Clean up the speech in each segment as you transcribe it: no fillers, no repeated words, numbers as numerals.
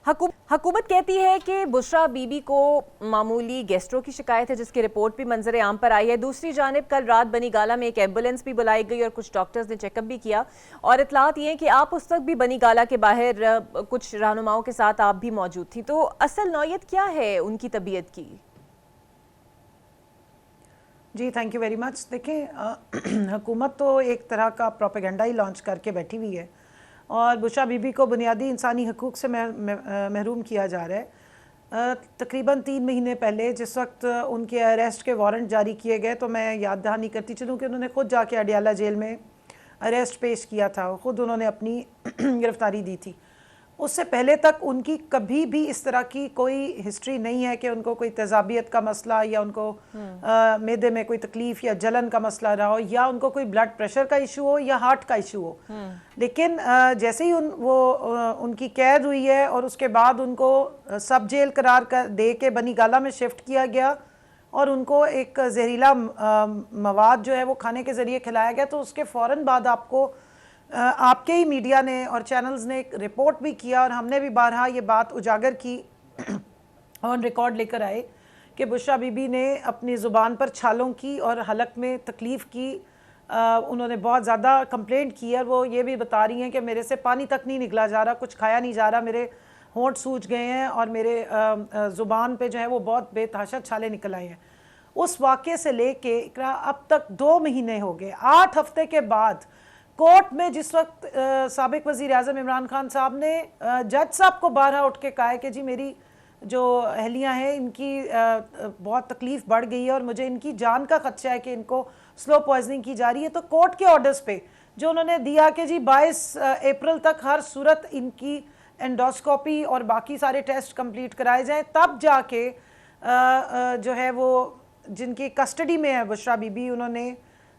حکومت کہتی ہے کہ بشرا بی بی کو معمولی گیسٹرو کی شکایت ہے جس کی رپورٹ بھی منظر عام پر آئی ہے۔ دوسری جانب کل رات بنی گالہ میں ایک ایمبولینس بھی بلائی گئی اور کچھ ڈاکٹرز نے چیک اپ بھی کیا، اور اطلاعات یہ ہیں کہ آپ اس وقت بھی بنی گالہ کے باہر کچھ رہنماؤں کے ساتھ آپ بھی موجود تھی، تو اصل نوعیت کیا ہے ان کی طبیعت کی؟ جی تھینک یو ویری مچ۔ دیکھیں حکومت تو ایک طرح کا پروپیگنڈا ہی لانچ کر کے بیٹھی ہوئی ہے اور بشرا بی بی کو بنیادی انسانی حقوق سے محروم کیا جا رہا ہے۔ تقریباً 3 مہینے پہلے جس وقت ان کے اریسٹ کے وارنٹ جاری کیے گئے تو میں یاد دہانی کرتی چلوں کہ انہوں نے خود جا کے اڈیالہ جیل میں اریسٹ پیش کیا تھا، خود انہوں نے اپنی گرفتاری دی تھی۔ اس سے پہلے تک ان کی کبھی بھی اس طرح کی کوئی ہسٹری نہیں ہے کہ ان کو کوئی تیزابیت کا مسئلہ یا ان کو معدے میں کوئی تکلیف یا جلن کا مسئلہ رہا ہو یا ان کو کوئی بلڈ پریشر کا ایشو ہو یا ہارٹ کا ایشو ہو۔ لیکن جیسے ہی ان کی قید ہوئی ہے اور اس کے بعد ان کو سب جیل قرار دے کے بنی گالہ میں شفٹ کیا گیا اور ان کو ایک زہریلا مواد جو ہے وہ کھانے کے ذریعے کھلایا گیا، تو اس کے فوراً بعد آپ کے ہی میڈیا نے اور چینلز نے ایک رپورٹ بھی کیا اور ہم نے بھی بارہا یہ بات اجاگر کی اور ریکارڈ لے کر آئے کہ بشرا بی بی نے اپنی زبان پر چھالوں کی اور حلق میں تکلیف کی، انہوں نے بہت زیادہ کمپلینٹ کی ہے۔ وہ یہ بھی بتا رہی ہیں کہ میرے سے پانی تک نہیں نکلا جا رہا، کچھ کھایا نہیں جا رہا، میرے ہونٹ سوج گئے ہیں اور میرے زبان پہ جو ہے وہ بہت بے تحاشا چھالے نکل آئے ہیں۔ اس واقعے سے لے کے اقرا اب تک 2 مہینے ہو گئے، 8 ہفتے کے بعد کورٹ میں جس وقت سابق وزیر اعظم عمران خان صاحب نے جج صاحب کو بارہا اٹھ کے کہا ہے کہ جی میری جو اہلیہ ہیں ان کی بہت تکلیف بڑھ گئی ہے اور مجھے ان کی جان کا خدشہ ہے کہ ان کو سلو پوائزننگ کی جا رہی ہے، تو کورٹ کے آرڈرز پہ جو انہوں نے دیا کہ جی 22 اپریل تک ہر صورت ان کی انڈوسکوپی اور باقی سارے ٹیسٹ کمپلیٹ کرائے جائیں، تب جا کے جو ہے وہ جن کی کسٹڈی میں ہے بشرا بی بی، انہوں نے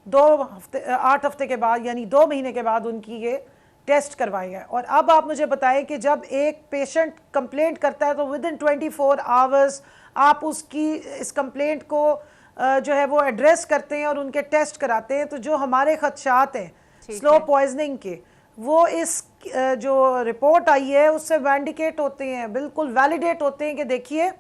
8 ہفتے کے بعد یعنی 2 مہینے کے بعد ان کی یہ ٹیسٹ کروائے گئے۔ اور اب آپ مجھے بتائیں کہ جب ایک پیشنٹ کمپلینٹ کرتا ہے تو ودن 24 آورز آپ اس کمپلینٹ کو جو ہے وہ ایڈریس کرتے ہیں اور ان کے ٹیسٹ کراتے ہیں، تو جو ہمارے خدشات ہیں سلو پوائزننگ کے وہ اس جو رپورٹ آئی ہے اس سے وینڈیکیٹ ہوتے ہیں، بالکل ویلیڈیٹ ہوتے ہیں کہ دیکھیے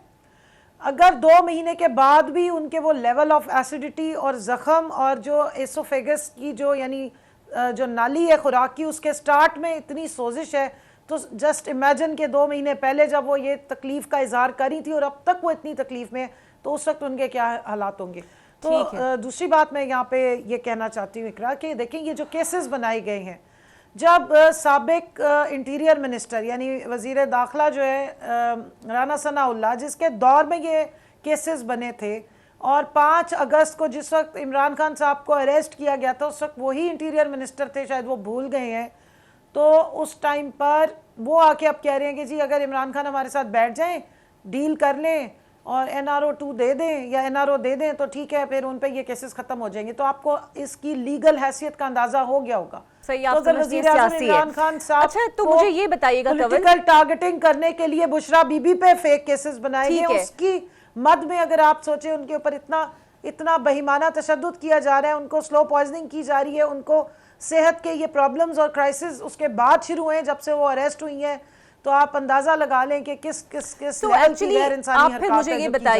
اگر 2 مہینے کے بعد بھی ان کے وہ لیول آف ایسیڈیٹی اور زخم اور جو ایسوفیگس کی جو نالی ہے خوراک کی اس کے سٹارٹ میں اتنی سوزش ہے، تو جسٹ امیجن کہ 2 مہینے پہلے جب وہ یہ تکلیف کا اظہار کری تھی اور اب تک وہ اتنی تکلیف میں، تو اس وقت ان کے کیا حالات ہوں گے۔ تو دوسری بات میں یہاں پہ یہ کہنا چاہتی ہوں اقرا کہ دیکھیں یہ جو کیسز بنائے گئے ہیں، جب سابق انٹیریئر منسٹر یعنی وزیر داخلہ جو ہے رانا ثناء اللہ، جس کے دور میں یہ کیسز بنے تھے، اور 5 اگست کو جس وقت عمران خان صاحب کو اریسٹ کیا گیا تھا اس وقت وہی انٹیریئر منسٹر تھے، شاید وہ بھول گئے ہیں، تو اس ٹائم پر وہ آ کے اب کہہ رہے ہیں کہ جی اگر عمران خان ہمارے ساتھ بیٹھ جائیں، ڈیل کر لیں اور NRO 2 دے دیں یا NRO دے دیں تو ٹھیک ہے، پھر ان پہ یہ کیسز ختم ہو جائیں گے۔ تو آپ کو اس کی لیگل حیثیت کا اندازہ ہو گیا ہوگا۔ صحیح، آپ سمجھتی ہیں سیاسی ہے۔ عمران خان صاحب اچھا تو مجھے یہ بتائیے گا پولیٹیکل ٹارگٹنگ کرنے کے لیے بشرا بی بی پہ فیک کیسز بنائے گئے، اس کی مد میں اگر آپ سوچیں ان کے اوپر اتنا بہیمانہ تشدد کیا جا رہا ہے، ان کو سلو پوائزننگ کی جا رہی ہے، ان کو صحت کے یہ پرابلمز اور کرائسس اس کے بعد شروع ہیں جب سے وہ اریسٹ ہوئی ہیں، تو آپ اندازہ لگا لیں کہ کس لیول کی غیر انسانی حرکات ہے۔